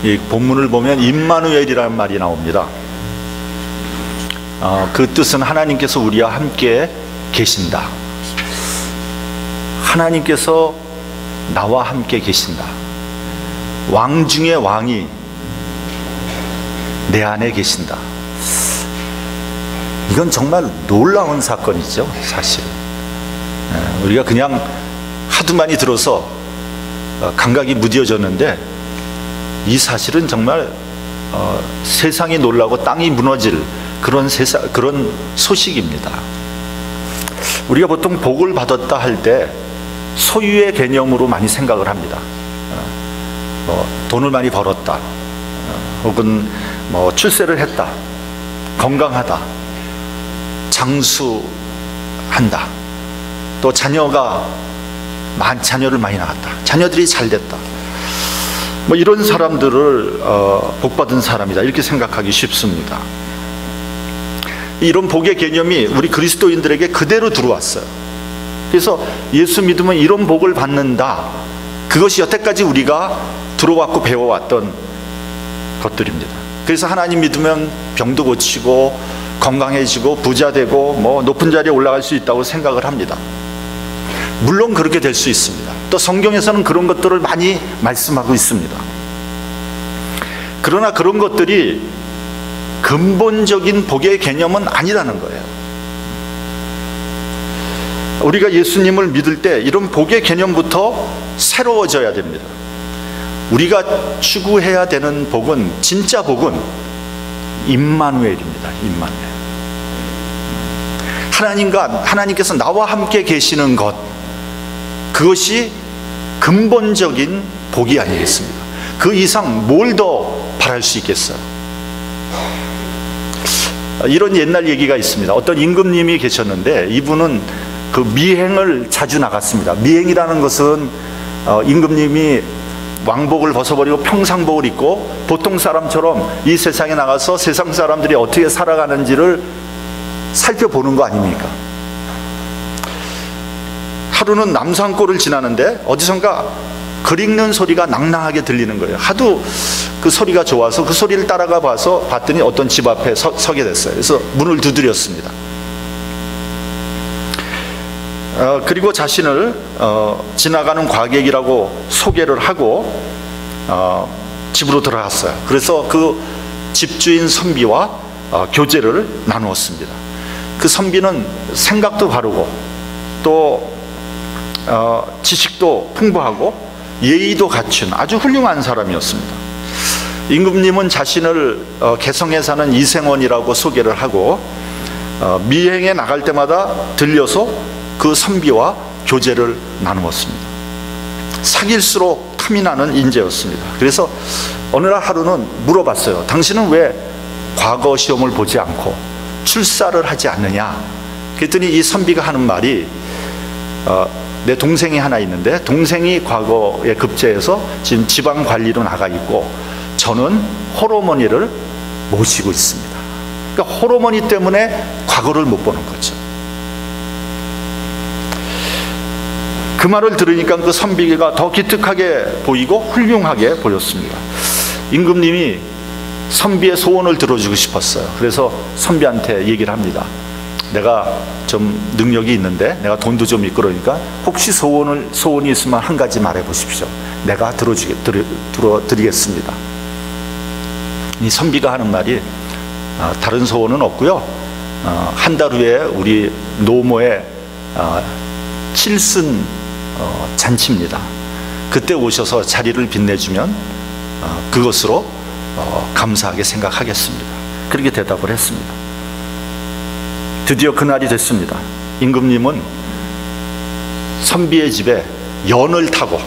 이 본문을 보면 임마누엘이라는 말이 나옵니다. 그 뜻은 하나님께서 우리와 함께 계신다. 하나님께서 나와 함께 계신다. 왕 중의 왕이 내 안에 계신다. 이건 정말 놀라운 사건이죠. 사실 우리가 그냥 하도 많이 들어서 감각이 무뎌졌는데, 이 사실은 정말 세상이 놀라고 땅이 무너질 그런 소식입니다. 우리가 보통 복을 받았다 할 때 소유의 개념으로 많이 생각을 합니다. 돈을 많이 벌었다, 혹은 출세를 했다, 건강하다, 장수한다, 또 자녀를 많이 낳았다, 자녀들이 잘 됐다, 이런 사람들을 복받은 사람이다, 이렇게 생각하기 쉽습니다. 이런 복의 개념이 우리 그리스도인들에게 그대로 들어왔어요. 그래서 예수 믿으면 이런 복을 받는다, 그것이 여태까지 우리가 들어왔고 배워왔던 것들입니다. 그래서 하나님 믿으면 병도 고치고 건강해지고 부자 되고 높은 자리에 올라갈 수 있다고 생각을 합니다. 물론 그렇게 될 수 있습니다. 또 성경에서는 그런 것들을 많이 말씀하고 있습니다. 그러나 그런 것들이 근본적인 복의 개념은 아니라는 거예요. 우리가 예수님을 믿을 때 이런 복의 개념부터 새로워져야 됩니다. 우리가 추구해야 되는 복은, 진짜 복은 임마누엘입니다. 임마누엘. 하나님께서 나와 함께 계시는 것, 그것이 근본적인 복이 아니겠습니까? 그 이상 뭘 더 바랄 수 있겠어요? 이런 옛날 얘기가 있습니다. 어떤 임금님이 계셨는데, 이분은 그 미행을 자주 나갔습니다. 미행이라는 것은 임금님이 왕복을 벗어버리고 평상복을 입고 보통 사람처럼 이 세상에 나가서 세상 사람들이 어떻게 살아가는지를 살펴보는 거 아닙니까? 하루는 남산골을 지나는데 어디선가 글 읽는 소리가 낭낭하게 들리는 거예요. 하도 그 소리가 좋아서 그 소리를 따라가 봤더니 어떤 집 앞에 서게 됐어요. 그래서 문을 두드렸습니다. 그리고 자신을 지나가는 과객이라고 소개를 하고 집으로 들어갔어요. 그래서 그 집주인 선비와 교제를 나누었습니다. 그 선비는 생각도 바르고 또 지식도 풍부하고 예의도 갖춘 아주 훌륭한 사람이었습니다. 임금님은 자신을 개성에 사는 이생원이라고 소개를 하고 미행에 나갈 때마다 들려서 그 선비와 교제를 나누었습니다. 사귈수록 탐이 나는 인재였습니다. 그래서 어느 날 하루는 물어봤어요. 당신은 왜 과거 시험을 보지 않고 출사를 하지 않느냐? 그랬더니 이 선비가 하는 말이, 내 동생이 하나 있는데 동생이 과거에 급제해서 지금 지방 관리로 나가 있고 저는 홀어머니를 모시고 있습니다. 그러니까 홀어머니 때문에 과거를 못 보는 거죠. 그 말을 들으니까 그 선비가 더 기특하게 보이고 훌륭하게 보였습니다. 임금님이 선비의 소원을 들어주고 싶었어요. 그래서 선비한테 얘기를 합니다. 내가 좀 능력이 있는데 내가 돈도 좀 있고 그러니까 혹시 소원이 있으면 한 가지 말해 보십시오. 내가 들어드리겠습니다. 이 선비가 하는 말이, 다른 소원은 없고요, 한 달 후에 우리 노모의 칠순 잔치입니다. 그때 오셔서 자리를 빛내주면 그것으로 감사하게 생각하겠습니다. 그렇게 대답을 했습니다. 드디어 그날이 됐습니다. 임금님은 선비의 집에 연을 타고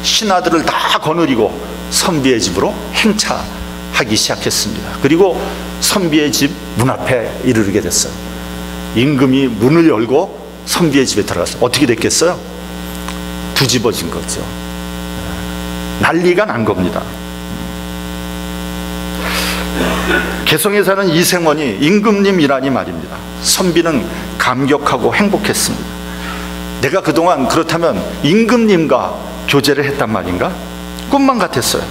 신하들을 다 거느리고 선비의 집으로 행차하기 시작했습니다. 그리고 선비의 집 문 앞에 이르게 됐어요. 임금이 문을 열고 선비의 집에 들어갔어요. 어떻게 됐겠어요? 뒤집어진 거죠. 난리가 난 겁니다. 개성에 사는 이생원이 임금님이라니 말입니다. 선비는 감격하고 행복했습니다. 내가 그동안 그렇다면 임금님과 교제를 했단 말인가? 꿈만 같았어요.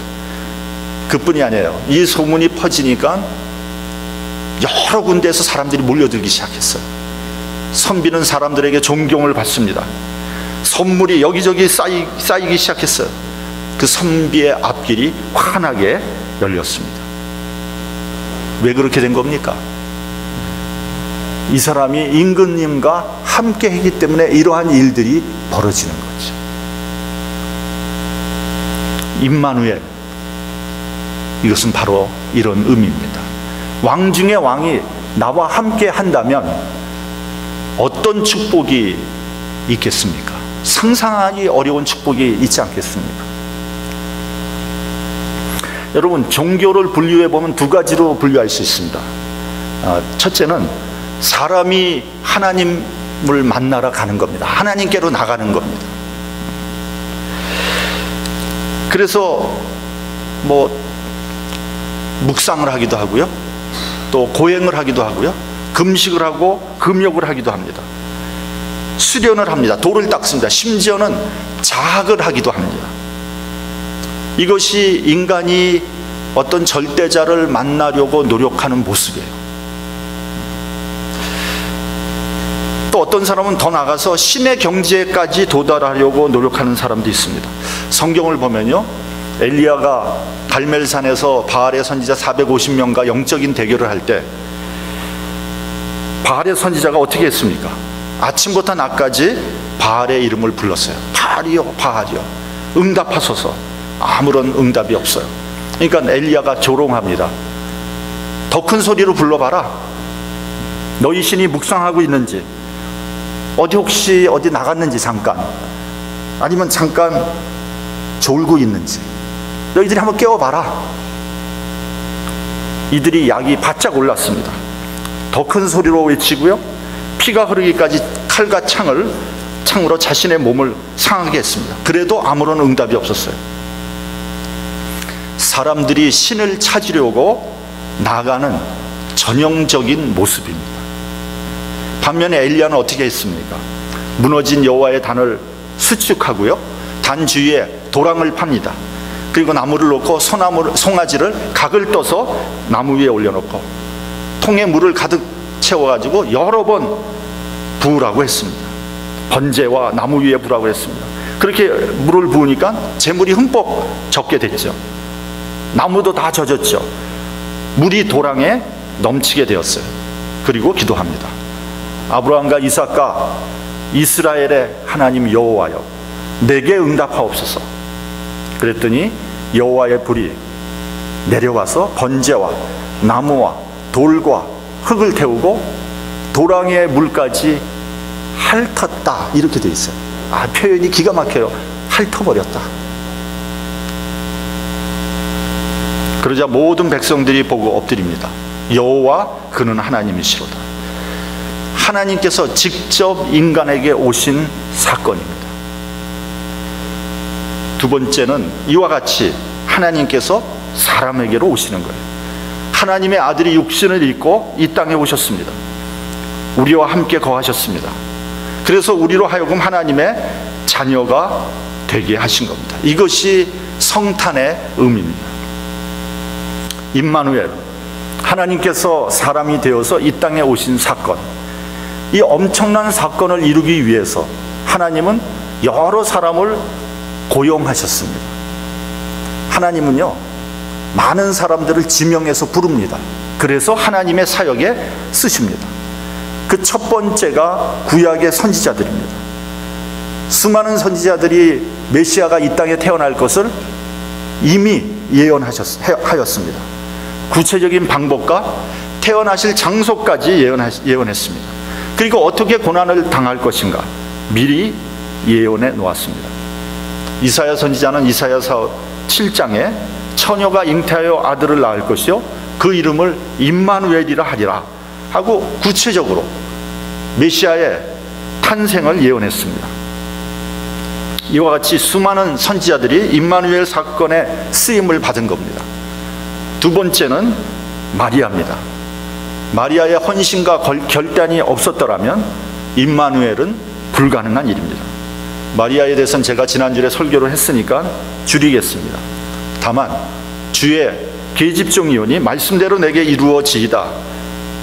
그뿐이 아니에요. 이 소문이 퍼지니까 여러 군데에서 사람들이 몰려들기 시작했어요. 선비는 사람들에게 존경을 받습니다. 선물이 여기저기 쌓이기 시작했어요. 그 선비의 앞길이 환하게 열렸습니다. 왜 그렇게 된 겁니까? 이 사람이 임금님과 함께 했기 때문에 이러한 일들이 벌어지는 거죠. 임마누엘, 이것은 바로 이런 의미입니다. 왕 중의 왕이 나와 함께 한다면 어떤 축복이 있겠습니까? 상상하기 어려운 축복이 있지 않겠습니까? 여러분, 종교를 분류해 보면 두 가지로 분류할 수 있습니다. 첫째는 사람이 하나님을 만나러 가는 겁니다. 하나님께로 나가는 겁니다. 그래서 묵상을 하기도 하고요, 또 고행을 하기도 하고요, 금식을 하고 금욕을 하기도 합니다. 수련을 합니다. 돌을 닦습니다. 심지어는 자학을 하기도 합니다. 이것이 인간이 어떤 절대자를 만나려고 노력하는 모습이에요. 또 어떤 사람은 더 나가서 신의 경지에까지 도달하려고 노력하는 사람도 있습니다. 성경을 보면요, 엘리야가 갈멜산에서 바알의 선지자 450명과 영적인 대결을 할 때 바알의 선지자가 어떻게 했습니까? 아침부터 낮까지 바알의 이름을 불렀어요. 바알이요, 바알이요, 응답하소서. 아무런 응답이 없어요. 그러니까 엘리야가 조롱합니다. 더 큰 소리로 불러봐라. 너희 신이 묵상하고 있는지, 혹시 어디 나갔는지, 잠깐, 아니면 잠깐 졸고 있는지 너희들이 한번 깨워봐라. 이들이 약이 바짝 올랐습니다. 더 큰 소리로 외치고요, 피가 흐르기까지 칼과 창으로 자신의 몸을 상하게 했습니다. 그래도 아무런 응답이 없었어요. 사람들이 신을 찾으려고 나가는 전형적인 모습입니다. 반면에 엘리야는 어떻게 했습니까? 무너진 여호와의 단을 수축하고요, 단 주위에 도랑을 팝니다. 그리고 나무를 놓고 송아지를 각을 떠서 나무 위에 올려놓고 통에 물을 가득 채워가지고 여러 번 부으라고 했습니다. 번제와 나무 위에 부으라고 했습니다. 그렇게 물을 부으니까 재물이 흠뻑 젖게 됐죠. 나무도 다 젖었죠. 물이 도랑에 넘치게 되었어요. 그리고 기도합니다. 아브라함과 이삭과 이스라엘의 하나님 여호와여, 내게 응답하옵소서. 그랬더니 여호와의 불이 내려와서 번제와 나무와 돌과 흙을 태우고 도랑의 물까지 핥았다, 이렇게 돼 있어요. 표현이 기가 막혀요. 핥아버렸다. 그러자 모든 백성들이 보고 엎드립니다. 여호와 그는 하나님이시로다. 하나님께서 직접 인간에게 오신 사건입니다. 두 번째는 이와 같이 하나님께서 사람에게로 오시는 거예요. 하나님의 아들이 육신을 입고 이 땅에 오셨습니다. 우리와 함께 거하셨습니다. 그래서 우리로 하여금 하나님의 자녀가 되게 하신 겁니다. 이것이 성탄의 의미입니다. 임마누엘, 하나님께서 사람이 되어서 이 땅에 오신 사건, 이 엄청난 사건을 이루기 위해서 하나님은 여러 사람을 고용하셨습니다. 하나님은요, 많은 사람들을 지명해서 부릅니다. 그래서 하나님의 사역에 쓰십니다. 그 첫 번째가 구약의 선지자들입니다. 수많은 선지자들이 메시아가 이 땅에 태어날 것을 이미 예언하였습니다. 구체적인 방법과 태어나실 장소까지 예언했습니다. 그리고 어떻게 고난을 당할 것인가 미리 예언해 놓았습니다. 이사야 선지자는 이사야서 7장에 처녀가 잉태하여 아들을 낳을 것이요 그 이름을 임마누엘이라 하리라 하고 구체적으로 메시아의 탄생을 예언했습니다. 이와 같이 수많은 선지자들이 임마누엘 사건에 쓰임을 받은 겁니다. 두 번째는 마리아입니다. 마리아의 헌신과 결단이 없었더라면 임마누엘은 불가능한 일입니다. 마리아에 대해서는 제가 지난주에 설교를 했으니까 줄이겠습니다. 다만 주의 계집종이오니 말씀대로 내게 이루어지이다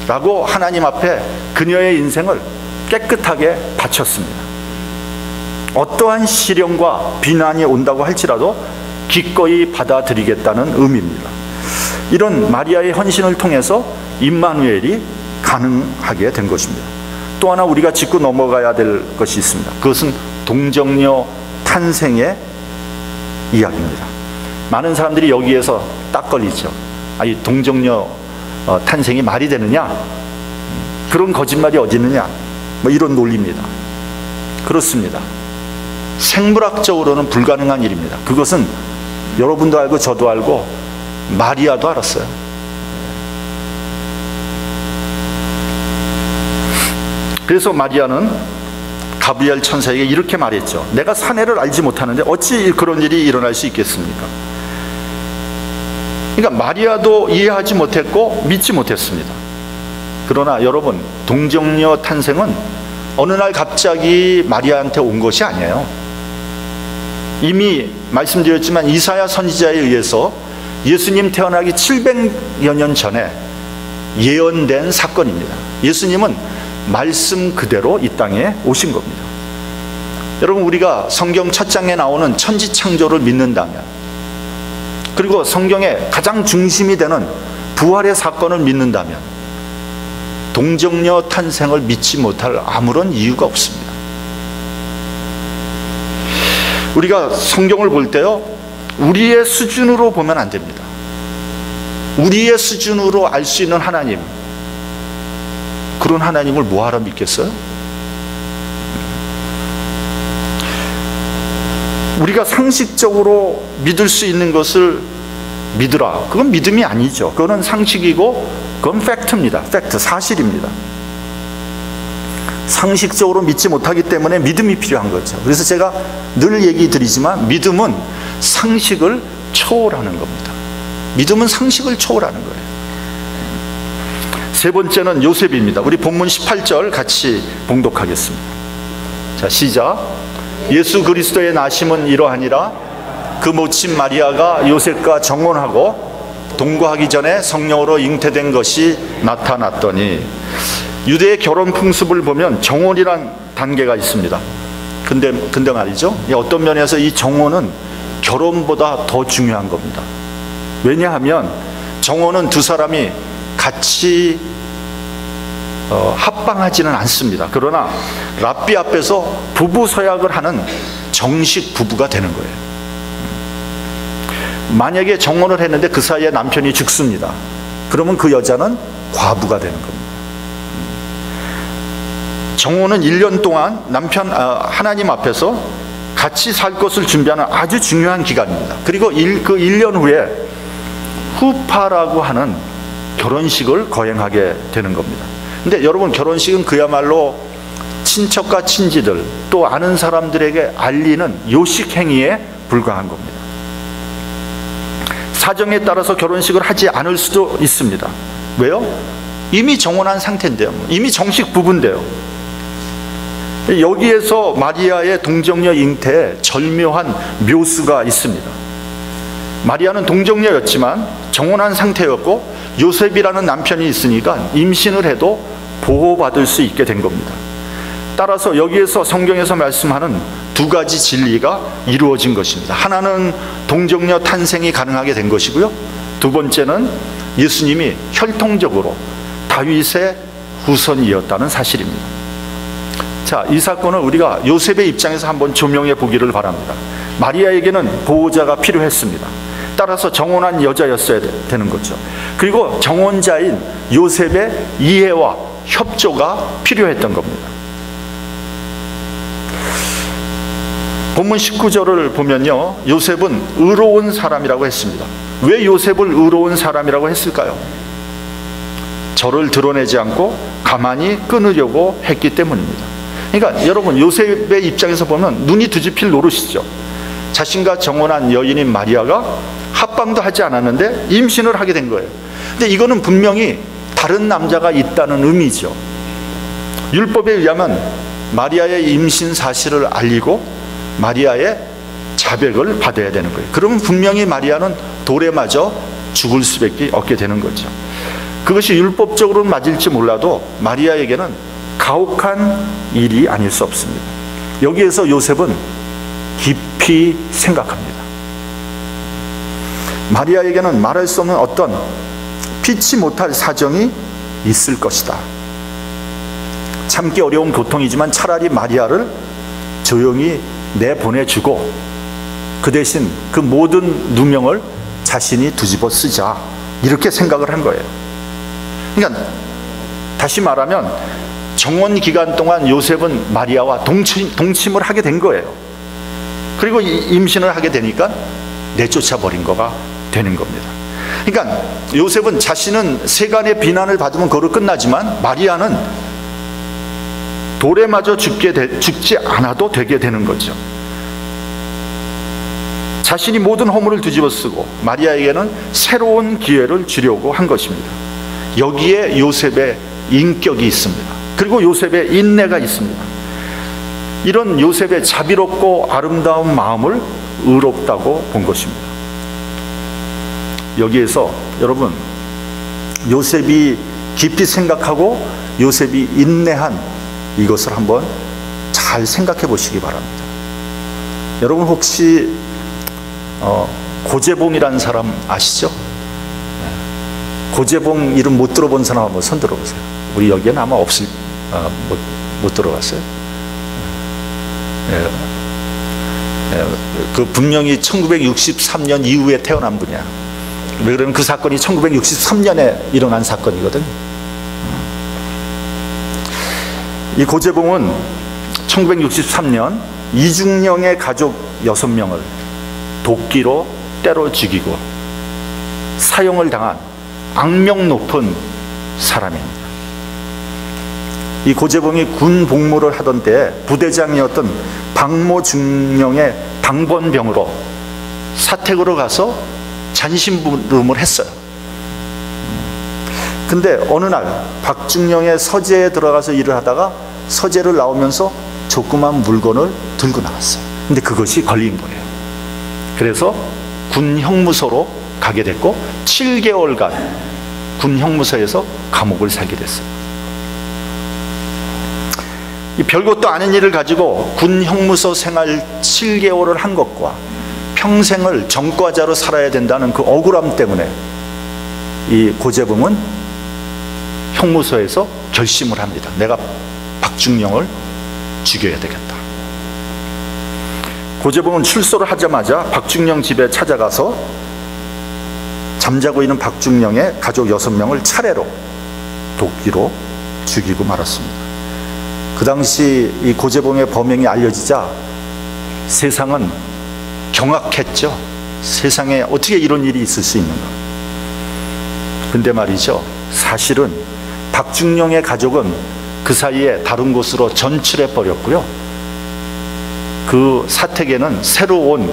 라고 하나님 앞에 그녀의 인생을 깨끗하게 바쳤습니다. 어떠한 시련과 비난이 온다고 할지라도 기꺼이 받아들이겠다는 의미입니다. 이런 마리아의 헌신을 통해서 임마누엘이 가능하게 된 것입니다. 또 하나 우리가 짚고 넘어가야 될 것이 있습니다. 그것은 동정녀 탄생의 이야기입니다. 많은 사람들이 여기에서 딱 걸리죠. 이 동정녀 탄생이 말이 되느냐? 그런 거짓말이 어디 있느냐? 뭐 이런 논리입니다. 그렇습니다. 생물학적으로는 불가능한 일입니다. 그것은 여러분도 알고 저도 알고 마리아도 알았어요. 그래서 마리아는 가브리엘 천사에게 이렇게 말했죠. 내가 사내를 알지 못하는데 어찌 그런 일이 일어날 수 있겠습니까? 그러니까 마리아도 이해하지 못했고 믿지 못했습니다. 그러나 여러분, 동정녀 탄생은 어느 날 갑자기 마리아한테 온 것이 아니에요. 이미 말씀드렸지만 이사야 선지자에 의해서 예수님 태어나기 700여 년 전에 예언된 사건입니다. 예수님은 말씀 그대로 이 땅에 오신 겁니다. 여러분, 우리가 성경 첫 장에 나오는 천지창조를 믿는다면, 그리고 성경의 가장 중심이 되는 부활의 사건을 믿는다면 동정녀 탄생을 믿지 못할 아무런 이유가 없습니다. 우리가 성경을 볼 때요, 우리의 수준으로 보면 안 됩니다. 우리의 수준으로 알 수 있는 하나님, 그런 하나님을 뭐하러 믿겠어요? 우리가 상식적으로 믿을 수 있는 것을 믿으라, 그건 믿음이 아니죠. 그거는 상식이고 그건 팩트입니다. 팩트, 사실입니다. 상식적으로 믿지 못하기 때문에 믿음이 필요한 거죠. 그래서 제가 늘 얘기 드리지만 믿음은 상식을 초월하는 겁니다. 믿음은 상식을 초월하는 거예요. 세 번째는 요셉입니다. 우리 본문 18절 같이 봉독하겠습니다. 자, 시작. 예수 그리스도의 나심은 이러하니라. 그 모친 마리아가 요셉과 정혼하고 동거하기 전에 성령으로 잉태된 것이 나타났더니, 유대의 결혼 풍습을 보면 정혼이란 단계가 있습니다. 근데 말이죠, 어떤 면에서 이 정혼은 결혼보다 더 중요한 겁니다. 왜냐하면 정혼은 두 사람이 같이 합방하지는 않습니다. 그러나 랍비 앞에서 부부 서약을 하는 정식 부부가 되는 거예요. 만약에 정혼을 했는데 그 사이에 남편이 죽습니다. 그러면 그 여자는 과부가 되는 겁니다. 정혼은 1년 동안 하나님 앞에서 같이 살 것을 준비하는 아주 중요한 기간입니다. 그리고 그 1년 후에 후파라고 하는 결혼식을 거행하게 되는 겁니다. 근데 여러분, 결혼식은 그야말로 친척과 친지들 또 아는 사람들에게 알리는 요식 행위에 불과한 겁니다. 사정에 따라서 결혼식을 하지 않을 수도 있습니다. 왜요? 이미 정혼한 상태인데요. 이미 정식 부부인데요. 여기에서 마리아의 동정녀 잉태에 절묘한 묘수가 있습니다. 마리아는 동정녀였지만 정혼한 상태였고 요셉이라는 남편이 있으니까 임신을 해도 보호받을 수 있게 된 겁니다. 따라서 여기에서 성경에서 말씀하는 두 가지 진리가 이루어진 것입니다. 하나는 동정녀 탄생이 가능하게 된 것이고요, 두 번째는 예수님이 혈통적으로 다윗의 후손이었다는 사실입니다. 자, 이 사건을 우리가 요셉의 입장에서 한번 조명해 보기를 바랍니다. 마리아에게는 보호자가 필요했습니다. 따라서 정혼한 여자였어야 되는 거죠. 그리고 정혼자인 요셉의 이해와 협조가 필요했던 겁니다. 본문 19절을 보면요, 요셉은 의로운 사람이라고 했습니다. 왜 요셉을 의로운 사람이라고 했을까요? 저를 드러내지 않고 가만히 끊으려고 했기 때문입니다. 그러니까 여러분, 요셉의 입장에서 보면 눈이 뒤집힐 노릇이죠. 자신과 정혼한 여인인 마리아가 합방도 하지 않았는데 임신을 하게 된 거예요. 근데 이거는 분명히 다른 남자가 있다는 의미죠. 율법에 의하면 마리아의 임신 사실을 알리고 마리아의 자백을 받아야 되는 거예요. 그러면 분명히 마리아는 돌에 맞아 죽을 수밖에 없게 되는 거죠. 그것이 율법적으로는 맞을지 몰라도 마리아에게는 가혹한 일이 아닐 수 없습니다. 여기에서 요셉은 깊이 생각합니다. 마리아에게는 말할 수 없는 어떤 피치 못할 사정이 있을 것이다. 참기 어려운 고통이지만 차라리 마리아를 조용히 내보내주고 그 대신 그 모든 누명을 자신이 뒤집어 쓰자, 이렇게 생각을 한 거예요. 그러니까 다시 말하면 정원 기간 동안 요셉은 마리아와 동침을 하게 된 거예요. 그리고 임신을 하게 되니까 내쫓아 버린 거가 되는 겁니다. 그러니까 요셉은 자신은 세간의 비난을 받으면 그걸로 끝나지만 마리아는 돌에 맞아 죽지 않아도 되게 되는 거죠. 자신이 모든 허물을 뒤집어 쓰고 마리아에게는 새로운 기회를 주려고 한 것입니다. 여기에 요셉의 인격이 있습니다. 그리고 요셉의 인내가 있습니다. 이런 요셉의 자비롭고 아름다운 마음을 의롭다고 본 것입니다. 여기에서 여러분, 요셉이 깊이 생각하고 요셉이 인내한 이것을 한번 잘 생각해 보시기 바랍니다. 여러분 혹시 고재봉이라는 사람 아시죠? 고재봉 이름 못 들어본 사람 한번 손 들어보세요. 우리 여기에는 아마 없을, 못 들어봤어요. 그 분명히 1963년 이후에 태어난 분이야. 왜 그러면 그 사건이 1963년에 일어난 사건이거든. 이 고재봉은 1963년 이중령의 가족 6명을 도끼로 때려 죽이고 사형을 당한 악명 높은 사람입니다. 이 고재봉이 군 복무를 하던 때 부대장이었던 박모중령의 당번병으로 사택으로 가서 잔심부름을 했어요. 근데 어느 날 박중령의 서재에 들어가서 일을 하다가 서재를 나오면서 조그만 물건을 들고 나왔어요. 근데 그것이 걸린 거예요. 그래서 군 형무소로 가게 됐고 7개월간 군 형무소에서 감옥을 살게 됐어요. 이 별것도 아닌 일을 가지고 군 형무소 생활 7개월을 한 것과 평생을 전과자로 살아야 된다는 그 억울함 때문에 이 고재봉은 형무소에서 결심을 합니다. 내가 박중령을 죽여야 되겠다. 고재봉은 출소를 하자마자 박중령 집에 찾아가서 잠자고 있는 박중령의 가족 6명을 차례로 도끼로 죽이고 말았습니다. 그 당시 이 고재봉의 범행이 알려지자 세상은 경악했죠. 세상에 어떻게 이런 일이 있을 수 있는가. 근데 말이죠, 사실은 박중령의 가족은 그 사이에 다른 곳으로 전출해 버렸고요. 그 사택에는 새로 온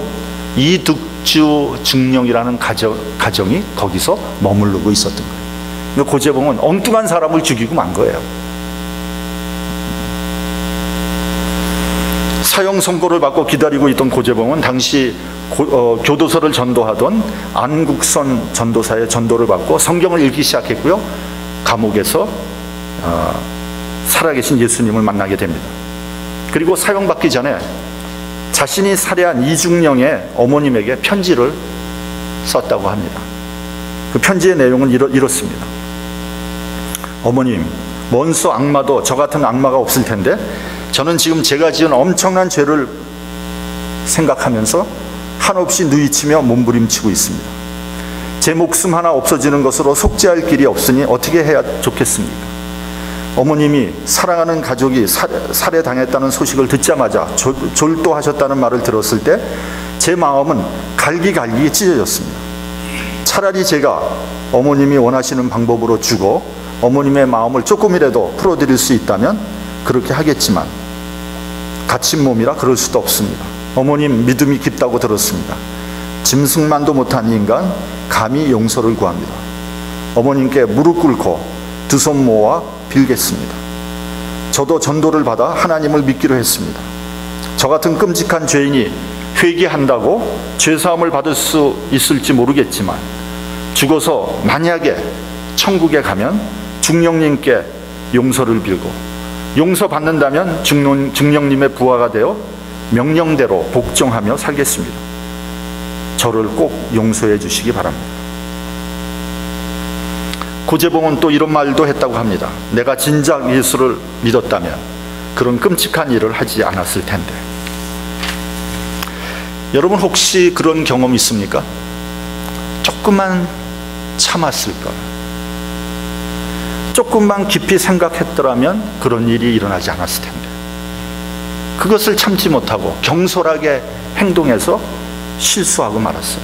이득주 중령이라는 가정이 거기서 머무르고 있었던 거예요. 고재봉은 엉뚱한 사람을 죽이고 만 거예요. 사형 선고를 받고 기다리고 있던 고재봉은 당시 교도소를 전도하던 안국선 전도사의 전도를 받고 성경을 읽기 시작했고요. 감옥에서 살아계신 예수님을 만나게 됩니다. 그리고 사형받기 전에 자신이 살해한 이중령의 어머님에게 편지를 썼다고 합니다. 그 편지의 내용은 이렇습니다. 어머님, 원수 악마도 저 같은 악마가 없을 텐데 저는 지금 제가 지은 엄청난 죄를 생각하면서 한없이 누이치며 몸부림치고 있습니다. 제 목숨 하나 없어지는 것으로 속죄할 길이 없으니 어떻게 해야 좋겠습니까? 어머님이 사랑하는 가족이 살해당했다는 소식을 듣자마자 졸도하셨다는 말을 들었을 때 제 마음은 갈기갈기 찢어졌습니다. 차라리 제가 어머님이 원하시는 방법으로 죽어 어머님의 마음을 조금이라도 풀어드릴 수 있다면 그렇게 하겠지만 갇힌 몸이라 그럴 수도 없습니다. 어머님 믿음이 깊다고 들었습니다. 짐승만도 못한 인간 감히 용서를 구합니다. 어머님께 무릎 꿇고 두 손 모아 빌겠습니다. 저도 전도를 받아 하나님을 믿기로 했습니다. 저 같은 끔찍한 죄인이 회개한다고 죄사함을 받을 수 있을지 모르겠지만 죽어서 만약에 천국에 가면 중령님께 용서를 빌고 용서받는다면 중령님의 부하가 되어 명령대로 복종하며 살겠습니다. 저를 꼭 용서해 주시기 바랍니다. 고재봉은 또 이런 말도 했다고 합니다. 내가 진작 예수를 믿었다면 그런 끔찍한 일을 하지 않았을 텐데. 여러분 혹시 그런 경험 있습니까? 조금만 참았을까? 조금만 깊이 생각했더라면 그런 일이 일어나지 않았을 텐데. 그것을 참지 못하고 경솔하게 행동해서 실수하고 말았어요.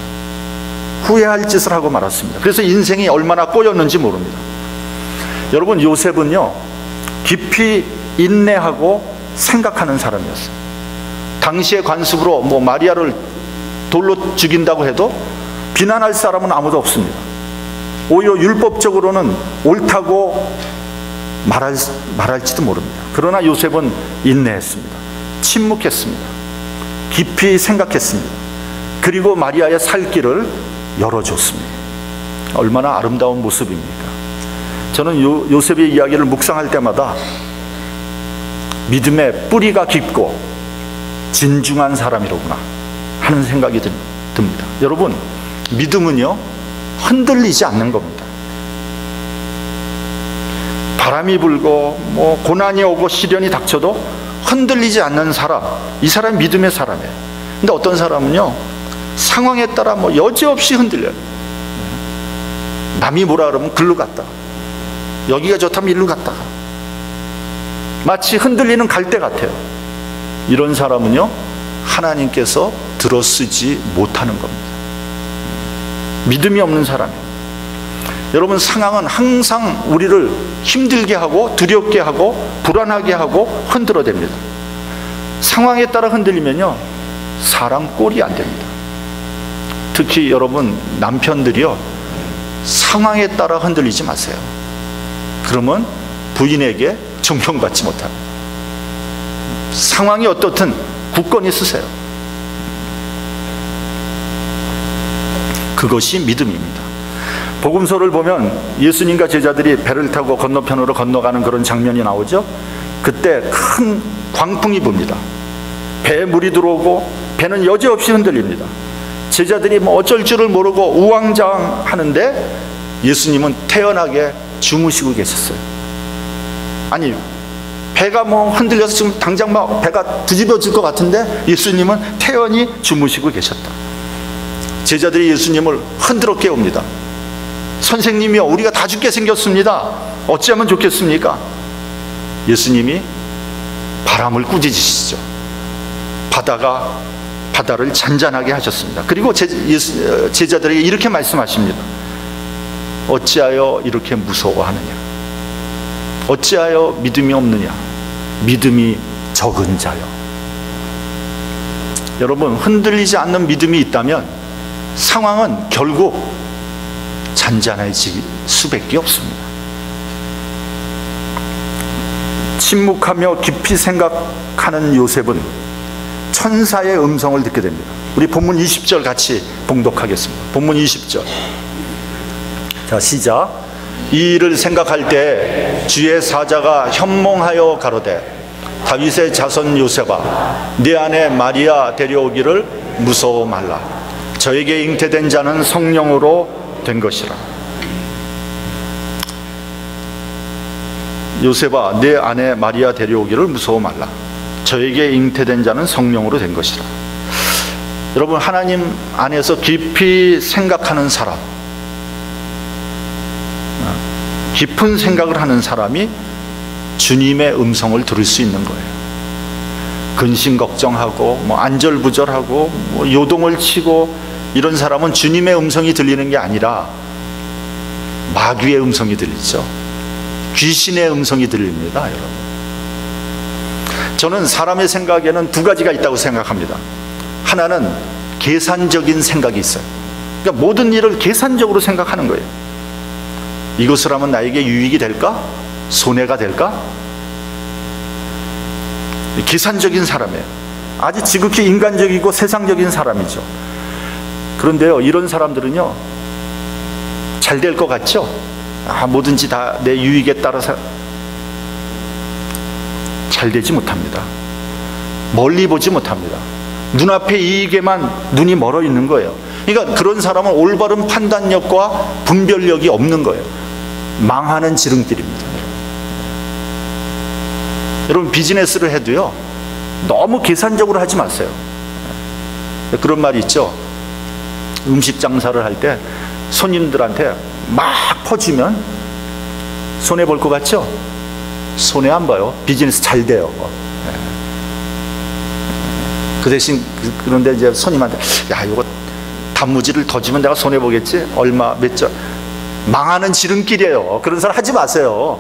후회할 짓을 하고 말았습니다. 그래서 인생이 얼마나 꼬였는지 모릅니다. 여러분, 요셉은요 깊이 인내하고 생각하는 사람이었어요. 당시의 관습으로 마리아를 돌로 죽인다고 해도 비난할 사람은 아무도 없습니다. 오히려 율법적으로는 옳다고 말할지도 모릅니다. 그러나 요셉은 인내했습니다. 침묵했습니다. 깊이 생각했습니다. 그리고 마리아의 살 길을 열어줬습니다. 얼마나 아름다운 모습입니까? 저는 요셉의 이야기를 묵상할 때마다 믿음의 뿌리가 깊고 진중한 사람이로구나 하는 생각이 듭니다. 여러분, 믿음은요 흔들리지 않는 겁니다. 바람이 불고 고난이 오고 시련이 닥쳐도 흔들리지 않는 사람, 이 사람이 믿음의 사람이에요. 근데 어떤 사람은요 상황에 따라 여지없이 흔들려요. 남이 뭐라 그러면 글로 갔다가, 여기가 좋다면 일로 갔다가, 마치 흔들리는 갈대 같아요. 이런 사람은요 하나님께서 들어쓰지 못하는 겁니다. 믿음이 없는 사람이에요. 여러분, 상황은 항상 우리를 힘들게 하고 두렵게 하고 불안하게 하고 흔들어댑니다. 상황에 따라 흔들리면요 사람 꼴이 안 됩니다. 특히 여러분 남편들이요 상황에 따라 흔들리지 마세요. 그러면 부인에게 존경받지 못합니다. 상황이 어떻든 굳건히 쓰세요. 그것이 믿음입니다. 복음서를 보면 예수님과 제자들이 배를 타고 건너편으로 건너가는 그런 장면이 나오죠. 그때 큰 광풍이 붑니다. 배에 물이 들어오고 배는 여지없이 흔들립니다. 제자들이 어쩔 줄을 모르고 우왕좌왕하는데 예수님은 태연하게 주무시고 계셨어요. 아니, 배가 흔들려서 지금 당장 배가 뒤집어질 것 같은데 예수님은 태연히 주무시고 계셨다. 제자들이 예수님을 흔들어 깨웁니다. 선생님이요, 우리가 다 죽게 생겼습니다. 어찌하면 좋겠습니까? 예수님이 바람을 꾸짖으시죠. 바다를 잔잔하게 하셨습니다. 그리고 제자들에게 이렇게 말씀하십니다. 어찌하여 이렇게 무서워하느냐? 어찌하여 믿음이 없느냐? 믿음이 적은 자여. 여러분, 흔들리지 않는 믿음이 있다면 상황은 결국 잔잔해질 수밖에 없습니다. 침묵하며 깊이 생각하는 요셉은 천사의 음성을 듣게 됩니다. 우리 본문 20절 같이 봉독하겠습니다. 본문 20절. 자, 시작. 이 일을 생각할 때 주의 사자가 현몽하여 가로되 다윗의 자손 요셉아, 네 아내 마리아 데려오기를 무서워 말라. 저에게 잉태된 자는 성령으로 된 것이라. 요셉아, 네 아내 마리아 데려오기를 무서워 말라. 저에게 잉태된 자는 성령으로 된 것이라. 여러분, 하나님 안에서 깊이 생각하는 사람, 깊은 생각을 하는 사람이 주님의 음성을 들을 수 있는 거예요. 근심 걱정하고 안절부절하고 요동을 치고 이런 사람은 주님의 음성이 들리는 게 아니라 마귀의 음성이 들리죠. 귀신의 음성이 들립니다, 여러분. 저는 사람의 생각에는 두 가지가 있다고 생각합니다. 하나는 계산적인 생각이 있어요. 그러니까 모든 일을 계산적으로 생각하는 거예요. 이것을 하면 나에게 유익이 될까? 손해가 될까? 계산적인 사람이에요. 아주 지극히 인간적이고 세상적인 사람이죠. 그런데요, 이런 사람들은요 잘 될 것 같죠? 뭐든지 다 내 유익에 따라서 잘 되지 못합니다. 멀리 보지 못합니다. 눈앞의 이익에만 눈이 멀어 있는 거예요. 그러니까 그런 사람은 올바른 판단력과 분별력이 없는 거예요. 망하는 지름길입니다. 여러분, 비즈니스를 해도요, 너무 계산적으로 하지 마세요. 그런 말이 있죠. 음식 장사를 할 때 손님들한테 막 퍼주면 손해 볼 것 같죠? 손해 안 봐요. 비즈니스 잘 돼요. 그 대신, 그런데 이제 손님한테, 야, 이거 단무지를 더 주면 내가 손해 보겠지? 얼마 몇 점. 망하는 지름길이에요. 그런 사람 하지 마세요.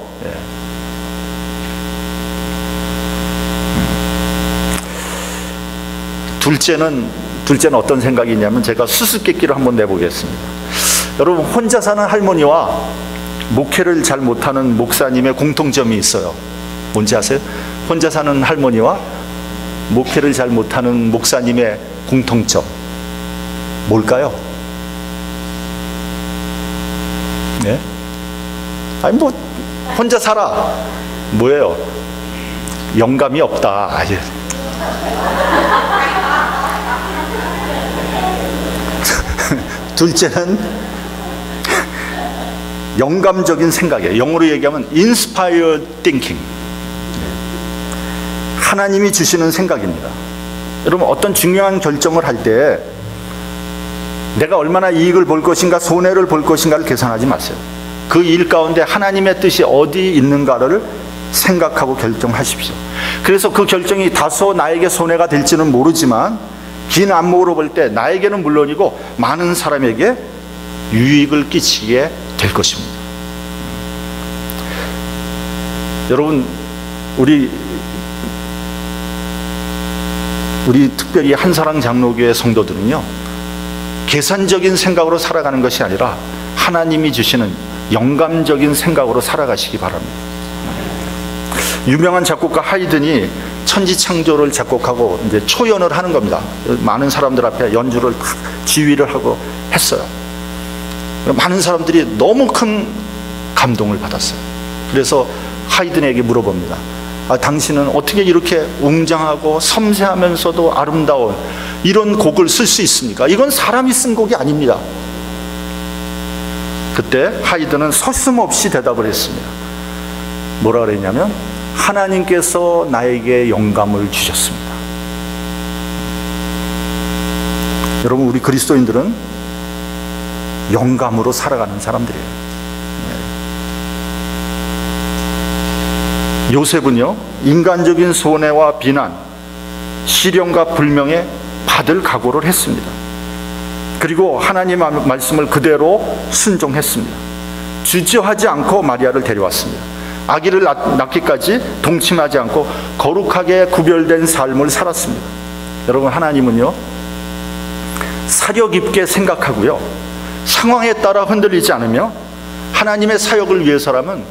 둘째는 어떤 생각이 있냐면, 제가 수수께끼를 한번 내보겠습니다. 여러분, 혼자 사는 할머니와 목회를 잘 못하는 목사님의 공통점이 있어요. 뭔지 아세요? 혼자 사는 할머니와 목회를 잘 못하는 목사님의 공통점 뭘까요? 네? 아니, 뭐 혼자 살아. 뭐예요? 영감이 없다. 둘째는 영감적인 생각이에요. 영어로 얘기하면 inspired thinking. 하나님이 주시는 생각입니다. 여러분, 어떤 중요한 결정을 할 때 내가 얼마나 이익을 볼 것인가, 손해를 볼 것인가를 계산하지 마세요. 그 일 가운데 하나님의 뜻이 어디 있는가를 생각하고 결정하십시오. 그래서 그 결정이 다소 나에게 손해가 될지는 모르지만 긴 안목으로 볼 때 나에게는 물론이고 많은 사람에게 유익을 끼치게 될 것입니다. 여러분, 우리 특별히 한사랑 장로교회 성도들은요, 계산적인 생각으로 살아가는 것이 아니라 하나님이 주시는 영감적인 생각으로 살아가시기 바랍니다. 유명한 작곡가 하이든이 천지창조를 작곡하고 이제 초연을 하는 겁니다. 많은 사람들 앞에 연주를 지휘를 하고 했어요. 많은 사람들이 너무 큰 감동을 받았어요. 그래서 하이든에게 물어봅니다. 당신은 어떻게 이렇게 웅장하고 섬세하면서도 아름다운 이런 곡을 쓸 수 있습니까? 이건 사람이 쓴 곡이 아닙니다. 그때 하이든은 서슴없이 대답을 했습니다. 뭐라 그랬냐면, 하나님께서 나에게 영감을 주셨습니다. 여러분, 우리 그리스도인들은 영감으로 살아가는 사람들이에요. 요셉은요, 인간적인 손해와 비난, 시련과 불명에 받을 각오를 했습니다. 그리고 하나님의 말씀을 그대로 순종했습니다. 주저하지 않고 마리아를 데려왔습니다. 아기를 낳기까지 동침하지 않고 거룩하게 구별된 삶을 살았습니다. 여러분, 하나님은요, 사려 깊게 생각하고요, 상황에 따라 흔들리지 않으며 하나님의 사역을 위해서라면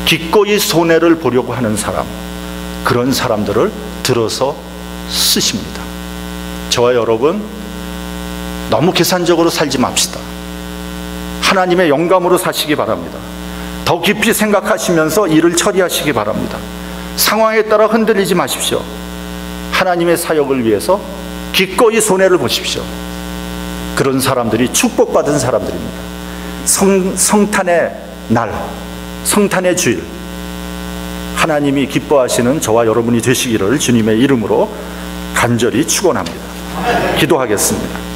기꺼이 손해를 보려고 하는 사람, 그런 사람들을 들어서 쓰십니다. 저와 여러분, 너무 계산적으로 살지 맙시다. 하나님의 영감으로 사시기 바랍니다. 더 깊이 생각하시면서 일을 처리하시기 바랍니다. 상황에 따라 흔들리지 마십시오. 하나님의 사역을 위해서 기꺼이 손해를 보십시오. 그런 사람들이 축복받은 사람들입니다. 성탄의 날, 성탄의 주일, 하나님이 기뻐하시는 저와 여러분이 되시기를 주님의 이름으로 간절히 축원합니다. 기도하겠습니다.